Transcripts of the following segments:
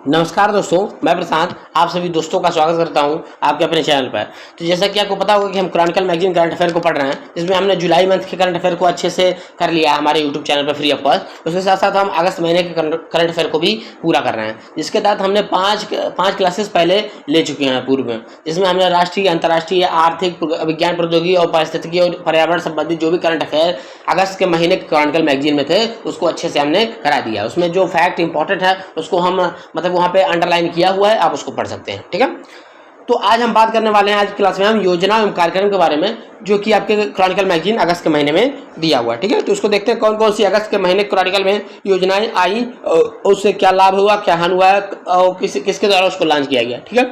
नमस्कार दोस्तों, मैं प्रशांत आप सभी दोस्तों का स्वागत करता हूं आपके अपने चैनल पर। तो जैसा कि आपको पता होगा कि हम क्रॉनिकल मैगजीन करंट अफेयर को पढ़ रहे हैं, जिसमें हमने जुलाई मंथ के करंट अफेयर को अच्छे से कर लिया है हमारे यूट्यूब चैनल पर फ्री ऑफ कॉस्ट। उसके साथ साथ हम अगस्त महीने के करंट अफेयर को भी पूरा कर रहे हैं, जिसके तहत हमने पाँच क्लासेस पहले ले चुके हैं पूर्व में, जिसमें हमने राष्ट्रीय, अंतर्राष्ट्रीय, आर्थिक, विज्ञान, प्रौद्योगिकी और पारिस्थितिकी और पर्यावरण संबंधित जो भी करंट अफेयर अगस्त के महीने के क्रॉनिकल मैगजीन में थे उसको अच्छे से हमने करा दिया। उसमें जो फैक्ट इंपॉर्टेंट है उसको हम वहाँ पे अंडरलाइन किया हुआ है, आप उसको पढ़ सकते हैं। ठीक है, तो आज हम बात करने वाले हैं आज की क्लास में हम योजना एवं कार्यक्रम के बारे में, जो कि आपके क्रॉनिकल मैगजीन अगस्त के महीने में दिया हुआ है। ठीक है, तो उसको देखते हैं कौन कौन सी अगस्त के महीने क्रॉनिकल में योजनाएं आई, उससे क्या लाभ हुआ, क्या हानि हुआ है और किसके द्वारा उसको लॉन्च किया गया। ठीक है,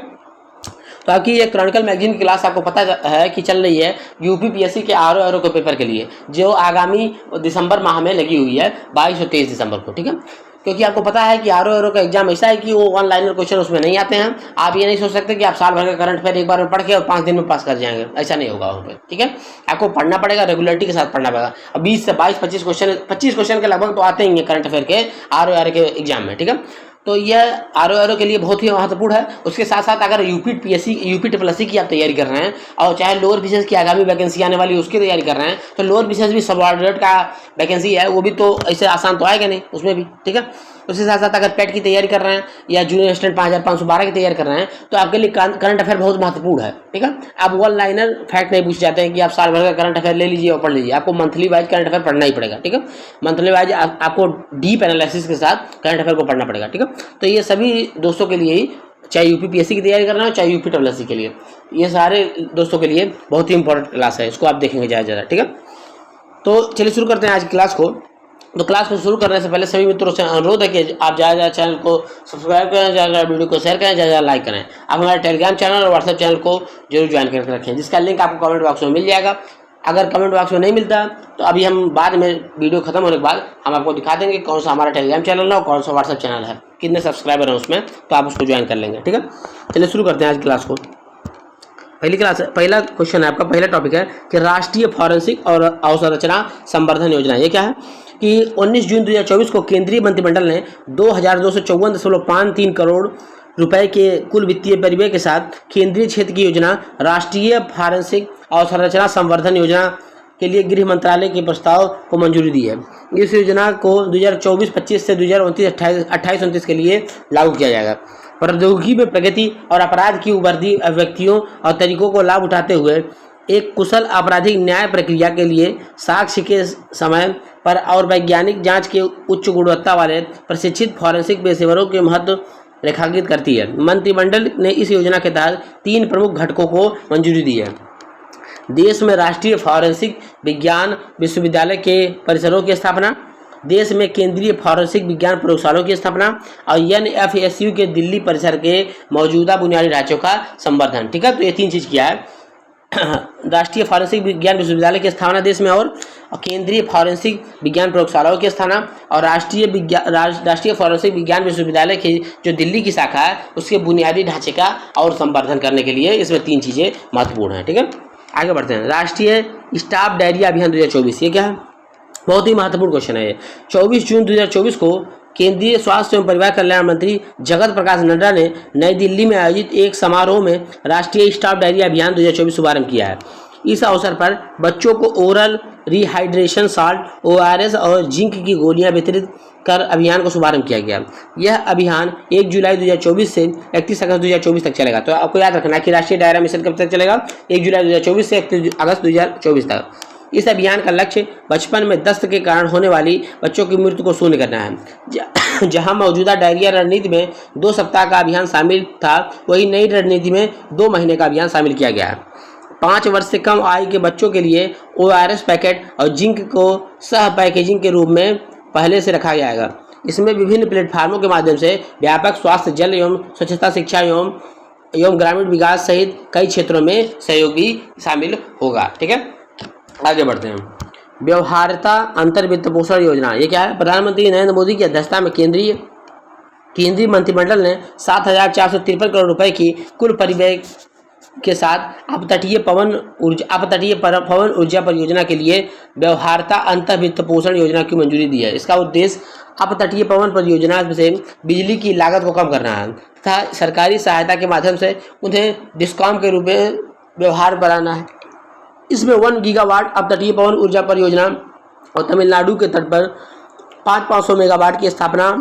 तो आपकी ये क्रॉनिकल मैगजीन की क्लास आपको पता है कि चल रही है यूपीपीएससी के आरओ के पेपर के लिए, जो आगामी दिसंबर माह में लगी हुई है 22 और 23 दिसंबर को। ठीक है, क्योंकि आपको पता है कि आरओ का एग्जाम ऐसा है कि वो ऑनलाइन क्वेश्चन उसमें नहीं आते हैं। आप ये नहीं सोच सकते कि आप साल भर का करंट अफेयर एक बार में पढ़ के और 5 दिन में पास कर जाएंगे, ऐसा नहीं होगा वहाँ पे। ठीक है, आपको पढ़ना पड़ेगा, रेगुलरिटी के साथ पढ़ना पड़ेगा। अब 20 से 22 25 क्वेश्चन के लगभग तो आते ही हैं करंट अफेयर के आरओ के एग्जाम में। ठीक है, तो यह आरओ के लिए बहुत ही महत्वपूर्ण है। उसके साथ साथ अगर यूपी की आप तैयारी कर रहे हैं और चाहे लोअर बीसीएस की आगामी वैकेंसी आने वाली उसकी तैयारी कर रहे हैं, तो लोअर बीसीएस भी सबऑर्डिनेट का वैकेंसी है, वो भी तो ऐसे आसान तो आएगा नहीं उसमें भी। ठीक है, उसके साथ साथ अगर पेट की तैयारी कर रहे हैं या जूनियर असिस्टेंट 5512 की तैयारी कर रहे हैं, तो आपके लिए करंट अफेयर बहुत महत्वपूर्ण है। ठीक है, आप वन लाइनर फैक्ट नहीं पूछ जाते हैं कि आप साल भर का करंट अफेयर ले लीजिए और पढ़ लीजिए, आपको मंथली वाइज करंट अफेयर पढ़ना ही पड़ेगा। ठीक है, मंथली वाइज आपको डीप एनालिसिस के साथ करंट अफेयर को पढ़ना पड़ेगा। ठीक है, तो ये सभी दोस्तों के लिए ही, चाहे यूपीपीएससी की तैयारी कर रहे हो चाहे यूपी डब्ल्यूएससी के लिए, ये सारे दोस्तों के लिए बहुत ही इंपॉर्टेंट क्लास है, इसको आप देखेंगे ज़्यादा। ठीक है, तो चलिए शुरू करते हैं आज की क्लास को। तो क्लास को शुरू करने से पहले सभी मित्रों से अनुरोध है कि आप ज़्यादा चैनल को सब्सक्राइब करें, ज़्यादा वीडियो को शेयर करें, ज़्यादा लाइक करें। आप हमारे टेलीग्राम चैनल और व्हाट्सएप चैनल को जरूर ज्वाइन करके रखें, जिसका लिंक आपको कमेंट बॉक्स में मिल जाएगा। अगर कमेंट बॉक्स में नहीं मिलता तो अभी हम बाद में वीडियो खत्म होने के बाद हम आपको दिखा देंगे कौन सा हमारा टेलीग्राम चैनल है और कौन सा व्हाट्सएप चैनल है, कितने सब्सक्राइबर हैं उसमें, तो आप उसको ज्वाइन कर लेंगे। ठीक है, चलिए शुरू करते हैं आज क्लास को। पहला क्वेश्चन है आपका, पहला टॉपिक है कि राष्ट्रीय फॉरेंसिक और अवसंरचना संवर्धन योजना। ये क्या है कि 19 जून 2024 को केंद्रीय मंत्रिमंडल ने 2254.53 करोड़ रुपए के कुल वित्तीय परिव्यय के साथ केंद्रीय क्षेत्र की योजना राष्ट्रीय फॉरेंसिक अवसंरचना संवर्धन योजना के लिए गृह मंत्रालय के प्रस्ताव को मंजूरी दी है। इस योजना को 2024-25 से 2029-28-29 के लिए लागू किया जाएगा। प्रौद्योगिकी में प्रगति और अपराध की उभरती अभिव्यक्तियों और तरीकों को लाभ उठाते हुए एक कुशल आपराधिक न्याय प्रक्रिया के लिए साक्ष्य के समय पर और वैज्ञानिक जांच के उच्च गुणवत्ता वाले प्रशिक्षित फॉरेंसिक पेशेवरों के महत्व रेखांकित करती है। मंत्रिमंडल ने इस योजना के तहत 3 प्रमुख घटकों को मंजूरी दी है। देश में राष्ट्रीय फॉरेंसिक विज्ञान विश्वविद्यालय के परिसरों की स्थापना, देश में केंद्रीय फॉरेंसिक विज्ञान प्रयोगशालाओं की स्थापना और एनएफएसयू के दिल्ली परिसर के मौजूदा बुनियादी ढांचों का संवर्धन। ठीक है, तो ये 3 चीज़ किया है। राष्ट्रीय फॉरेंसिक विज्ञान विश्वविद्यालय की स्थापना देश में, और केंद्रीय फॉरेंसिक विज्ञान प्रयोगशालाओं की स्थापना और राष्ट्रीय फॉरेंसिक विज्ञान विश्वविद्यालय की जो दिल्ली की शाखा है उसके बुनियादी ढांचे का और संवर्धन करने के लिए इसमें 3 चीज़ें महत्वपूर्ण हैं। ठीक है, आगे बढ़ते हैं। राष्ट्रीय स्टाफ डायरिया अभियान 2024, ये क्या है? बहुत ही महत्वपूर्ण क्वेश्चन है ये। 24 जून 2024 को केंद्रीय स्वास्थ्य एवं परिवार कल्याण मंत्री जगत प्रकाश नड्डा ने नई दिल्ली में आयोजित एक समारोह में राष्ट्रीय स्टाफ डायरिया अभियान 2024 शुभारंभ किया है। इस अवसर पर बच्चों को ओरल रिहाइड्रेशन साल्ट, ORS और जिंक की गोलियां वितरित कर अभियान को शुभारंभ किया गया। यह अभियान 1 जुलाई 2024 से 31 अगस्त 2024 तक चलेगा। तो आपको याद रखना कि राष्ट्रीय डायरिया मिशन कब तक चलेगा? 1 जुलाई 2024 से 31 अगस्त 2024 तक। इस अभियान का लक्ष्य बचपन में दस्त के कारण होने वाली बच्चों की मृत्यु को शून्य करना है। जहां मौजूदा डायरिया रणनीति में 2 सप्ताह का अभियान शामिल था, वही नई रणनीति में 2 महीने का अभियान शामिल किया गया है। 5 वर्ष से कम आयु के बच्चों के लिए ORS पैकेट और जिंक को सह पैकेजिंग के रूप में पहले से रखा जाएगा। इसमें विभिन्न प्लेटफार्मों के माध्यम से व्यापक स्वास्थ्य, जल एवं स्वच्छता, शिक्षा एवं ग्रामीण विकास सहित कई क्षेत्रों में सहयोग भी शामिल होगा। ठीक है, आगे बढ़ते हैं। व्यवहार्यता अंतर वित्त पोषण योजना, ये क्या है? प्रधानमंत्री नरेंद्र मोदी की अध्यक्षता में केंद्रीय मंत्रिमंडल ने 7,453 करोड़ रुपए की कुल परिव्यय के साथ अपतटीय पवन ऊर्जा परियोजना के लिए व्यवहार्यता अंतः वित्त पोषण योजना की मंजूरी दी है। इसका उद्देश्य अपतटीय पवन परियोजना से बिजली की लागत को कम करना है तथा सरकारी सहायता के माध्यम से उन्हें डिस्कॉम के रूप में व्यवहार बनाना है। इसमें 1 गीगावाट अपतटीय पवन ऊर्जा परियोजना और तमिलनाडु के तट पर 500 मेगावाट की स्थापना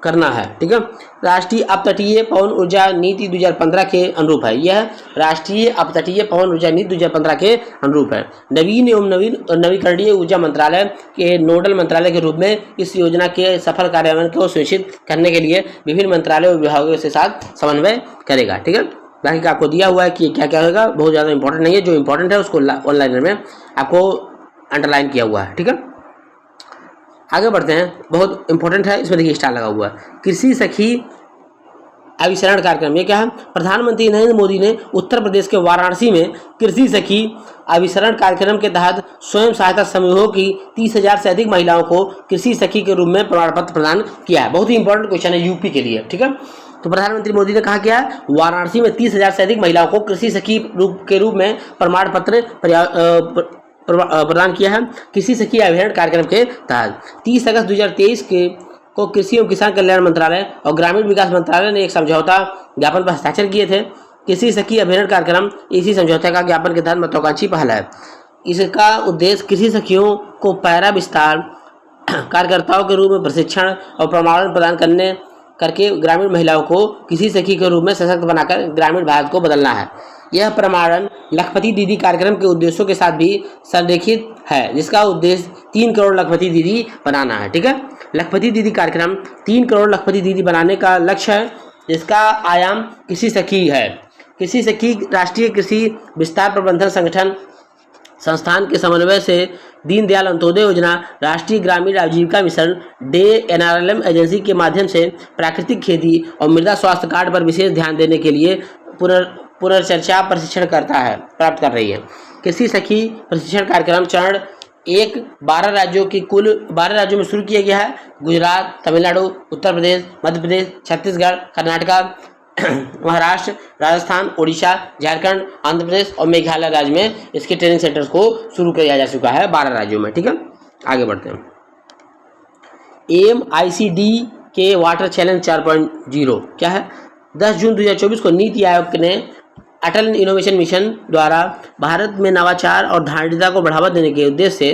करना है। ठीक है, राष्ट्रीय अपतटीय पवन ऊर्जा नीति 2015 के अनुरूप है। यह राष्ट्रीय अपतटीय पवन ऊर्जा नीति 2015 के अनुरूप है। नवीकरणीय ऊर्जा मंत्रालय के नोडल मंत्रालय के रूप में इस योजना के सफल कार्यान्वयन को सुनिश्चित करने के लिए विभिन्न मंत्रालयों और विभागों के साथ समन्वय करेगा। ठीक है, बाकी आपको दिया हुआ है कि क्या क्या होगा, बहुत ज़्यादा इंपॉर्टेंट नहीं है। जो इंपॉर्टेंट है उसको ऑनलाइन में आपको अंडरलाइन किया हुआ है। ठीक है, आगे बढ़ते हैं। बहुत इंपॉर्टेंट है, इसमें देखिए स्टार लगा हुआ है। कृषि सखी अभिसरण कार्यक्रम, ये क्या है? प्रधानमंत्री नरेंद्र मोदी ने उत्तर प्रदेश के वाराणसी में कृषि सखी अभिसरण कार्यक्रम के तहत स्वयं सहायता समूहों की 30,000 से अधिक महिलाओं को कृषि सखी के रूप में प्रमाण पत्र प्रदान किया है। बहुत ही इंपॉर्टेंट क्वेश्चन है यूपी के लिए। ठीक है, तो प्रधानमंत्री मोदी ने कहा क्या है? वाराणसी में 30,000 से अधिक महिलाओं को कृषि सखी के रूप में प्रमाण पत्र प्रदान किया है कृषि सखी अभियान कार्यक्रम के तहत। 30 अगस्त 2023 को कृषि एवं किसान कल्याण मंत्रालय और ग्रामीण विकास मंत्रालय ने एक समझौता ज्ञापन पर हस्ताक्षर किए थे। कृषि सखी अभियान कार्यक्रम इसी समझौते का ज्ञापन के तहत महत्वाकांक्षी पहल है। इसका उद्देश्य कृषि सखियों को पैरा विस्तार कार्यकर्ताओं के रूप में प्रशिक्षण और प्रमाणन प्रदान करके ग्रामीण महिलाओं को कृषि सखी के रूप में सशक्त बनाकर ग्रामीण भारत को बदलना है। यह प्रमाणन लखपति दीदी कार्यक्रम के उद्देश्यों के साथ भी संरेखित है, जिसका उद्देश्य 3 करोड़ लखपति दीदी बनाना है। ठीक है, लखपति दीदी कार्यक्रम 3 करोड़ लखपति दीदी बनाने का लक्ष्य है, जिसका आयाम कृषि सखी है। कृषि सखी राष्ट्रीय कृषि विस्तार प्रबंधन संस्थान के समन्वय से दीनदयाल अंत्योदय योजना, राष्ट्रीय ग्रामीण आजीविका मिशन, NRLM एजेंसी के माध्यम से प्राकृतिक खेती और मृदा स्वास्थ्य कार्ड पर विशेष ध्यान देने के लिए पुनर्चर्चा प्रशिक्षण प्राप्त कर रही है। कृषि सखी प्रशिक्षण कार्यक्रम चरण 1 12 राज्यों में शुरू किया गया है। गुजरात, तमिलनाडु, उत्तर प्रदेश, मध्य प्रदेश, छत्तीसगढ़, कर्नाटका, महाराष्ट्र, राजस्थान, ओडिशा, झारखंड, आंध्र प्रदेश और मेघालय राज्य में इसके ट्रेनिंग सेंटर्स को शुरू किया जा चुका है 12 राज्यों में। ठीक है, आगे बढ़ते हैं। AMICD के वाटर चैलेंज 4.0 क्या है? 10 जून 2024 को नीति आयोग ने अटल इनोवेशन मिशन द्वारा भारत में नवाचार और धारिता को बढ़ावा देने के उद्देश्य से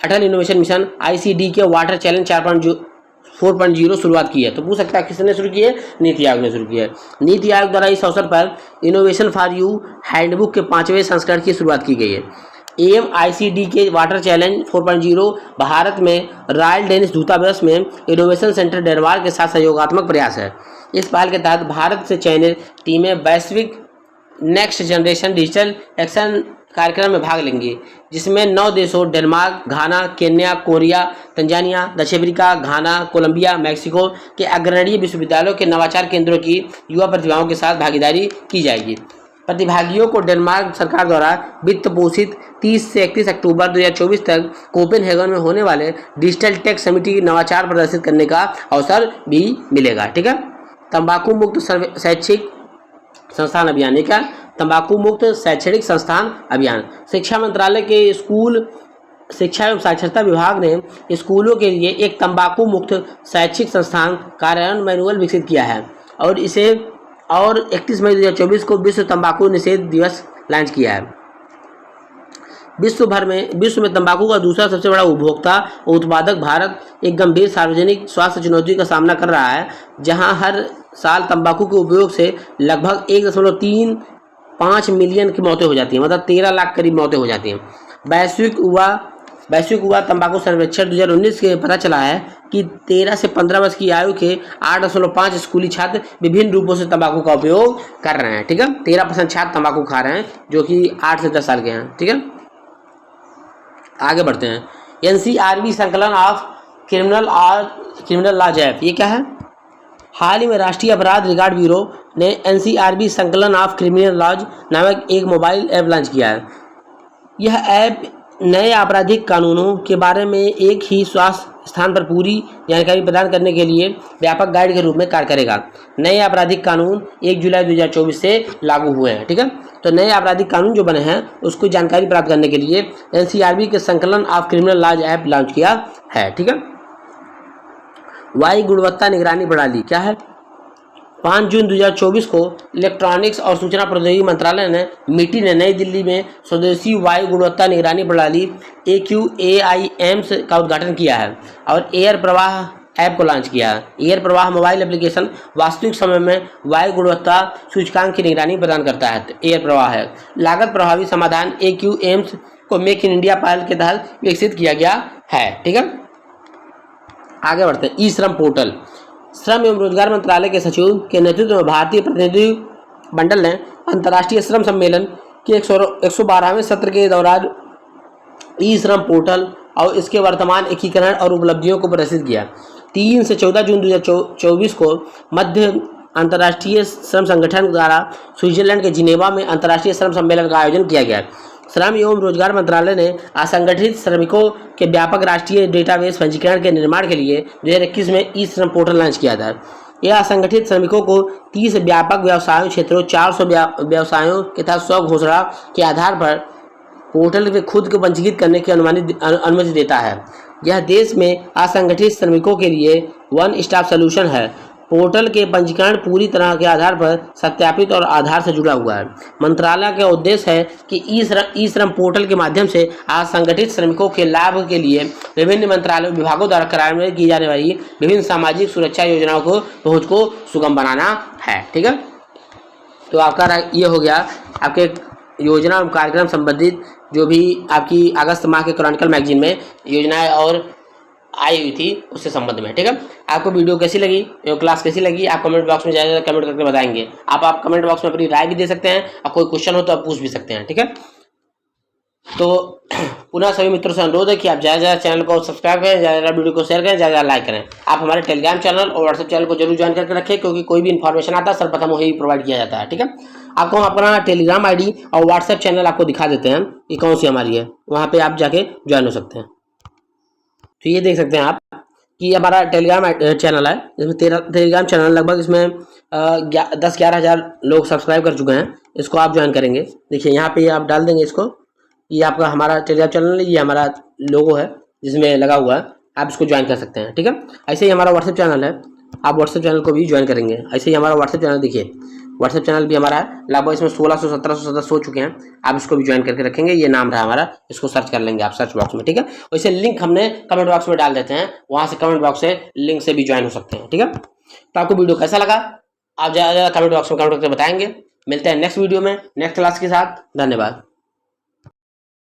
अटल इनोवेशन मिशन ICD के वाटर चैलेंज 4.0 शुरुआत की है। तो पूछ सकता है किसने शुरू की है? नीति आयोग ने शुरू की है। नीति आयोग द्वारा इस अवसर पर इनोवेशन फॉर यू हैंडबुक के 5वें संस्करण की शुरुआत की गई है। AMICD के वाटर चैलेंज 4.0 भारत में रॉयल डेनिश दूतावास में इनोवेशन सेंटर डेनमार्क के साथ सहयोगात्मक प्रयास है। इस पहल के तहत भारत से चयनित टीमें वैश्विक नेक्स्ट जनरेशन डिजिटल एक्शन कार्यक्रम में भाग लेंगी, जिसमें 9 देशों डेनमार्क, घाना, केन्या, कोरिया, तंजानिया, दक्षिण अफ्रीका, घाना, कोलंबिया, मैक्सिको के अग्रणी विश्वविद्यालयों के नवाचार केंद्रों की युवा प्रतिभाओं के साथ भागीदारी की जाएगी। प्रतिभागियों को डेनमार्क सरकार द्वारा वित्त पोषित 30 से 31 अक्टूबर 2024 तक कोपेनहेगन में होने वाले डिजिटल टेक समिट की नवाचार प्रदर्शित करने का अवसर भी मिलेगा। ठीक है, तंबाकू मुक्त शैक्षिक संस्थान अभियान, ये क्या? तंबाकू मुक्त शैक्षणिक संस्थान अभियान। शिक्षा मंत्रालय के स्कूल शिक्षा एवं साक्षरता विभाग ने स्कूलों के लिए एक तंबाकू मुक्त शैक्षिक संस्थान कार्यान्वयन मैनुअल विकसित किया है और 31 मई 2024 को विश्व तंबाकू निषेध दिवस लॉन्च किया है। विश्व में तंबाकू का दूसरा सबसे बड़ा उपभोक्ता और उत्पादक भारत एक गंभीर सार्वजनिक स्वास्थ्य चुनौती का सामना कर रहा है, जहां हर साल तंबाकू के उपयोग से लगभग 1.35 मिलियन की मौतें हो जाती हैं, मतलब 13 लाख करीब मौतें हो जाती हैं। वैश्विक युवा तंबाकू सर्वेक्षण 2019 के पता चला है कि 13 से 15 वर्ष की आयु के 8.5 स्कूली छात्र विभिन्न रूपों से तंबाकू का उपयोग कर रहे हैं। ठीक है, 13% छात्र तंबाकू खा रहे हैं जो कि 8 से 10 साल के हैं। ठीक है, आगे बढ़ते हैं। NCRB संकलन ऑफ क्रिमिनल लॉज ऐप, ये क्या है? हाल ही में राष्ट्रीय अपराध रिकॉर्ड ब्यूरो ने NCRB संकलन ऑफ क्रिमिनल लॉज नामक एक मोबाइल ऐप लॉन्च किया है। यह ऐप नए आपराधिक कानूनों के बारे में एक ही स्वास्थ्य स्थान पर पूरी जानकारी प्रदान करने के लिए व्यापक गाइड के रूप में कार्य करेगा। नए आपराधिक कानून 1 जुलाई 2024 से लागू हुए हैं। ठीक है, तो नए आपराधिक कानून जो बने हैं उसको जानकारी प्राप्त करने के लिए एनसीआरबी के संकलन of criminal laws app launch किया है। ठीक है, वायु गुणवत्ता निगरानी प्रणाली क्या है? 5 जून 2024 को इलेक्ट्रॉनिक्स और सूचना प्रौद्योगिकी मंत्रालय ने मिटी ने नई दिल्ली में स्वदेशी वायु गुणवत्ता निगरानी प्रणाली AQAIMS का उद्घाटन किया है और एयर प्रवाह ऐप को लॉन्च किया है। एयर प्रवाह मोबाइल एप्लीकेशन वास्तविक समय में वायु गुणवत्ता सूचकांक की निगरानी प्रदान करता है। तो एयर प्रवाह है लागत प्रभावी समाधान AQAIMS को मेक इन इंडिया पहल के तहत विकसित किया गया है। ठीक है, आगे बढ़ते हैं। ई श्रम पोर्टल। श्रम एवं रोजगार मंत्रालय के सचिव के नेतृत्व में भारतीय प्रतिनिधि मंडल ने अंतर्राष्ट्रीय श्रम सम्मेलन के 112वें सत्र के दौरान ई श्रम पोर्टल और इसके वर्तमान एकीकरण और उपलब्धियों को प्रदर्शित किया। 3 से 14 जून 2024 को मध्य अंतर्राष्ट्रीय श्रम संगठन द्वारा स्विट्जरलैंड के जिनेवा में अंतर्राष्ट्रीय श्रम सम्मेलन का आयोजन किया गया। श्रम एवं रोजगार मंत्रालय ने असंगठित श्रमिकों के व्यापक राष्ट्रीय डेटाबेस पंजीकरण के निर्माण के लिए 2021 में ई श्रम पोर्टल लॉन्च किया था। यह असंगठित श्रमिकों को 30 व्यापक व्यवसायों क्षेत्रों 400 व्यवसायों के तहत स्व घोषणा के आधार पर पोर्टल में खुद को पंजीकृत करने की अनुमति देता है। यह देश में असंगठित श्रमिकों के लिए वन स्टॉप सॉल्यूशन है। पोर्टल के पंजीकरण पूरी तरह के आधार पर सत्यापित और आधार से जुड़ा हुआ है। मंत्रालय का उद्देश्य है कि ई श्रम पोर्टल के माध्यम से असंगठित श्रमिकों के लाभ के लिए विभिन्न मंत्रालयों विभागों द्वारा कार्यान्वित की जाने वाली विभिन्न सामाजिक सुरक्षा योजनाओं को पहुंच को सुगम बनाना है। ठीक है, तो आपका ये हो गया आपके योजना और कार्यक्रम संबंधित जो भी आपकी अगस्त माह के क्रॉनिकल मैगजीन में योजनाएं और आई हुई थी उससे संबंध में। ठीक है, आपको वीडियो कैसी लगी, क्लास कैसी लगी, आप कमेंट बॉक्स में ज़्यादा कमेंट करके बताएंगे। आप कमेंट बॉक्स में अपनी राय भी दे सकते हैं और कोई क्वेश्चन हो तो आप पूछ भी सकते हैं। ठीक है, तो पुनः सभी मित्रों से अनुरोध है कि आप ज़्यादा चैनल को सब्सक्राइब करें, ज़्यादा वीडियो को शेयर करें, ज़्यादा लाइक करें। आप हमारे टेलीग्राम चैनल और व्हाट्सएप चैनल को जरूर ज्वाइन करके रखें, क्योंकि कोई भी इन्फॉर्मेशन आता है सर्वप्रथम वही प्रोवाइड किया जाता है। ठीक है, आपको हम अपना टेलीग्राम ID और व्हाट्सएप चैनल आपको दिखा देते हैं कि कौन सी हमारी है, वहाँ पर आप जाके ज्वाइन हो सकते हैं। तो ये देख सकते हैं आप कि हमारा टेलीग्राम चैनल है, इसमें टेलीग्राम चैनल लगभग इसमें 10-11 हज़ार लोग सब्सक्राइब कर चुके हैं। इसको आप ज्वाइन करेंगे, देखिए यहाँ पे आप डाल देंगे इसको, ये आपका हमारा टेलीग्राम चैनल है, ये हमारा लोगो है जिसमें लगा हुआ है, आप इसको ज्वाइन कर सकते हैं। ठीक है, ऐसे ही हमारा व्हाट्सएप चैनल है, आप व्हाट्सएप चैनल को भी ज्वाइन करेंगे। ऐसे ही हमारा व्हाट्सएप चैनल देखिए, व्हाट्सएप चैनल भी हमारा है, लगभग इसमें 1600-1700 सदस्य हो चुके हैं। आप इसको भी ज्वाइन करके रखेंगे, ये नाम रहा हमारा, इसको सर्च कर लेंगे आप सर्च बॉक्स में। ठीक है, वैसे लिंक हमने कमेंट बॉक्स में डाल देते हैं, वहाँ से कमेंट बॉक्स से लिंक से भी ज्वाइन हो सकते हैं। ठीक है, तो आपको वीडियो कैसा लगा आप ज़्यादा कमेंट बॉक्स में कमेंट करके बताएंगे। मिलते हैं नेक्स्ट वीडियो में नेक्स्ट क्लास के साथ। धन्यवाद।